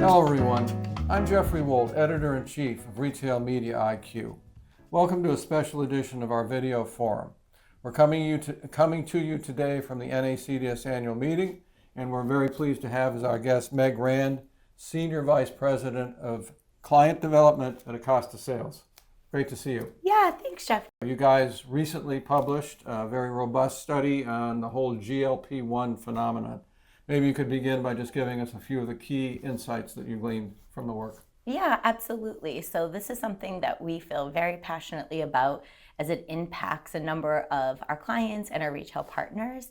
Hello everyone, I'm Jeffrey Wold, Editor-in-Chief of Retail Media IQ. Welcome to a special edition of our video forum. We're coming to you today from the NACDS annual meeting, and we're very pleased to have as our guest Meg Rand, Senior Vice President of Client Development at Acosta Sales. Great to see you. Yeah, thanks, Jeff. You guys recently published a very robust study on the whole GLP-1 phenomenon. Maybe you could begin by just giving us a few of the key insights that you gleaned from the work. Yeah, absolutely. So this is something that we feel very passionately about as it impacts a number of our clients and our retail partners.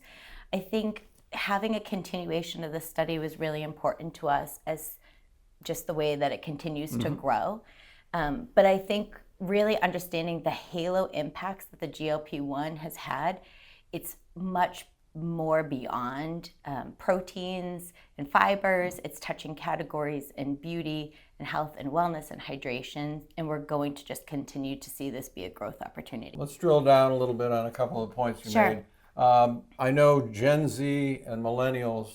I think having a continuation of the study was really important to us as just the way that it continues to grow. But I think really understanding the halo impacts that the GLP-1 has had, it's much more beyond proteins and fibers. It's touching categories in beauty and health and wellness and hydration, and we're going to just continue to see this be a growth opportunity. Let's drill down a little bit on a couple of points you made. I know Gen Z and millennials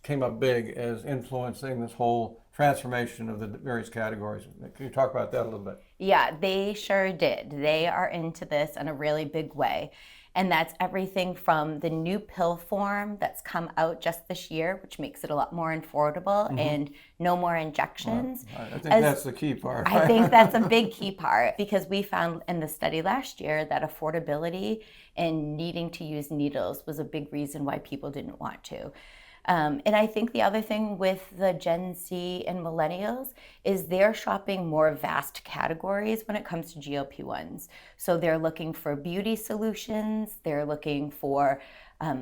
came up big as influencing this whole transformation of the various categories. Can you talk about that a little bit? Yeah, they sure did. They are into this in a really big way. And that's everything from the new pill form that's come out just this year, which makes it a lot more affordable and no more injections. Well, I think that's the key part. I think that's a big key part, because we found in the study last year that affordability and needing to use needles was a big reason why people didn't want to. And I think the other thing with the Gen Z and millennials is they're shopping more vast categories when it comes to GLP-1s. So they're looking for beauty solutions, they're looking for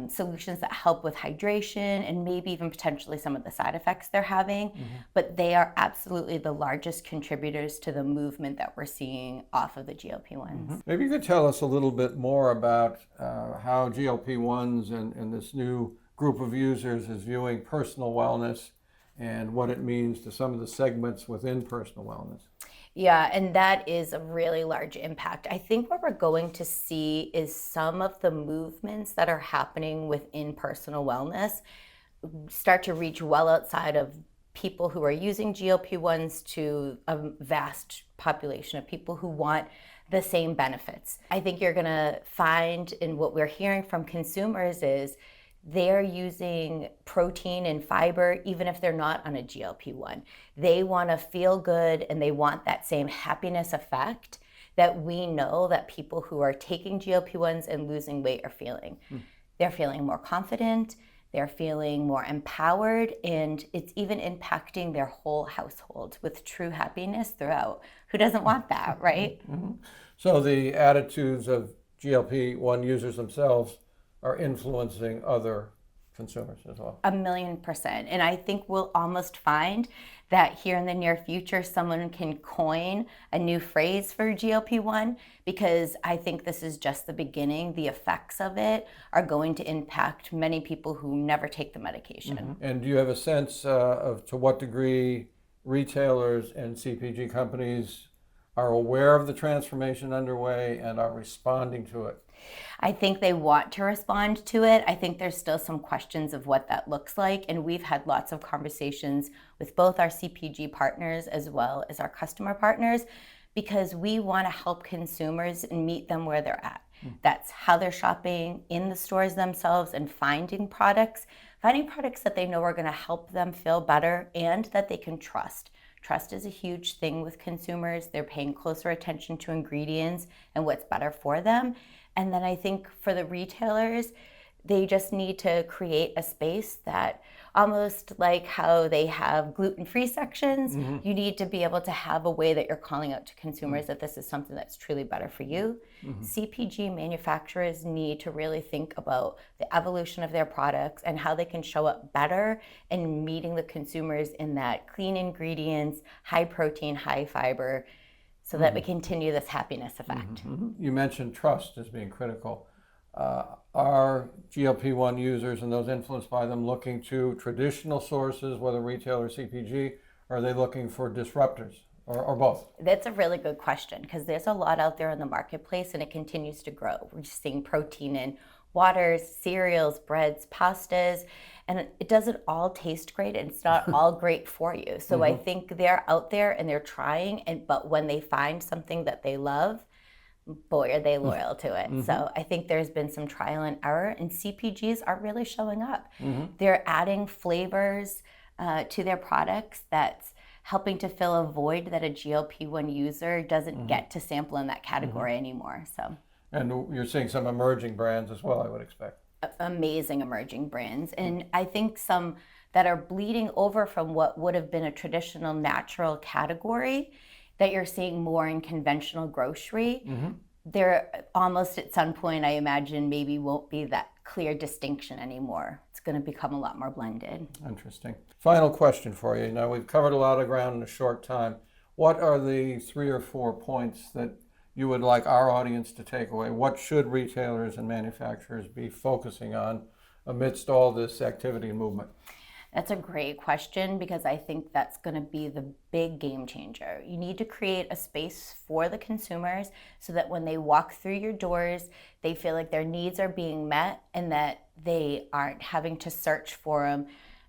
solutions that help with hydration and maybe even potentially some of the side effects they're having. But they are absolutely the largest contributors to the movement that we're seeing off of the GLP-1s. Maybe you could tell us a little bit more about how GLP-1s and this new group of users is viewing personal wellness and what it means to some of the segments within personal wellness. Yeah, and that is a really large impact. I think what we're going to see is some of the movements that are happening within personal wellness start to reach well outside of people who are using GLP-1s to a vast population of people who want the same benefits. I think you're going to find, in what we're hearing from consumers, is they're using protein and fiber even if they're not on a GLP-1. They want to feel good and they want that same happiness effect that we know that people who are taking GLP-1s and losing weight are feeling. They're feeling more confident, they're feeling more empowered, and it's even impacting their whole household with true happiness throughout. Who doesn't want that, right? So the attitudes of GLP-1 users themselves are influencing other consumers as well. 1,000,000%. And I think we'll almost find that here in the near future, someone can coin a new phrase for GLP-1, because I think this is just the beginning. The effects of it are going to impact many people who never take the medication. And do you have a sense of to what degree retailers and CPG companies are aware of the transformation underway and are responding to it? I think they want to respond to it. I think there's still some questions of what that looks like. And we've had lots of conversations with both our CPG partners as well as our customer partners, because we want to help consumers and meet them where they're at. That's how they're shopping in the stores themselves and finding products that they know are going to help them feel better and that they can trust. Trust is a huge thing with consumers. They're paying closer attention to ingredients and what's better for them. And then I think for the retailers, they just need to create a space that, almost like how they have gluten-free sections, you need to be able to have a way that you're calling out to consumers that this is something that's truly better for you. CPG manufacturers need to really think about the evolution of their products and how they can show up better in meeting the consumers in that clean ingredients, high protein, high fiber, so that we continue this happiness effect. You mentioned trust as being critical. Are GLP-1 users and those influenced by them looking to traditional sources, whether retail or CPG, or are they looking for disruptors, or both? That's a really good question, because there's a lot out there in the marketplace and it continues to grow. We're just seeing protein in waters, cereals, breads, pastas, and it doesn't all taste great and it's not all great for you. So I think they're out there and they're trying, but when they find something that they love, boy, are they loyal to it. So I think there's been some trial and error, and CPGs are really showing up. They're adding flavors to their products that's helping to fill a void that a GLP-1 user doesn't get to sample in that category anymore. So. And you're seeing some emerging brands as well, I would expect. Amazing emerging brands. And I think some that are bleeding over from what would have been a traditional natural category that you're seeing more in conventional grocery. They're almost at some point, I imagine, maybe won't be that clear distinction anymore. It's going to become a lot more blended. Interesting. Final question for you. Now, we've covered a lot of ground in a short time. What are the 3 or 4 points that you would like our audience to take away? What should retailers and manufacturers be focusing on amidst all this activity and movement? That's a great question, because I think that's going to be the big game changer. You need to create a space for the consumers so that when they walk through your doors, they feel like their needs are being met and that they aren't having to search for them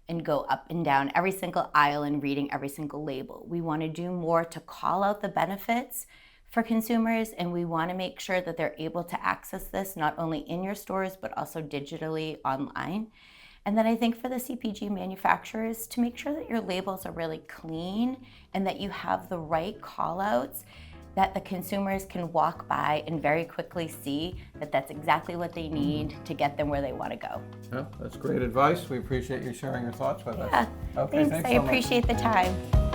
and go up and down every single aisle and reading every single label. We want to do more to call out the benefits for consumers, and we want to make sure that they're able to access this not only in your stores but also digitally online. And then I think for the CPG manufacturers, to make sure that your labels are really clean and that you have the right call outs that the consumers can walk by and very quickly see that that's exactly what they need to get them where they want to go. Well, that's great advice. We appreciate you sharing your thoughts with us. Yeah, Okay, thanks. I so much. appreciate the time.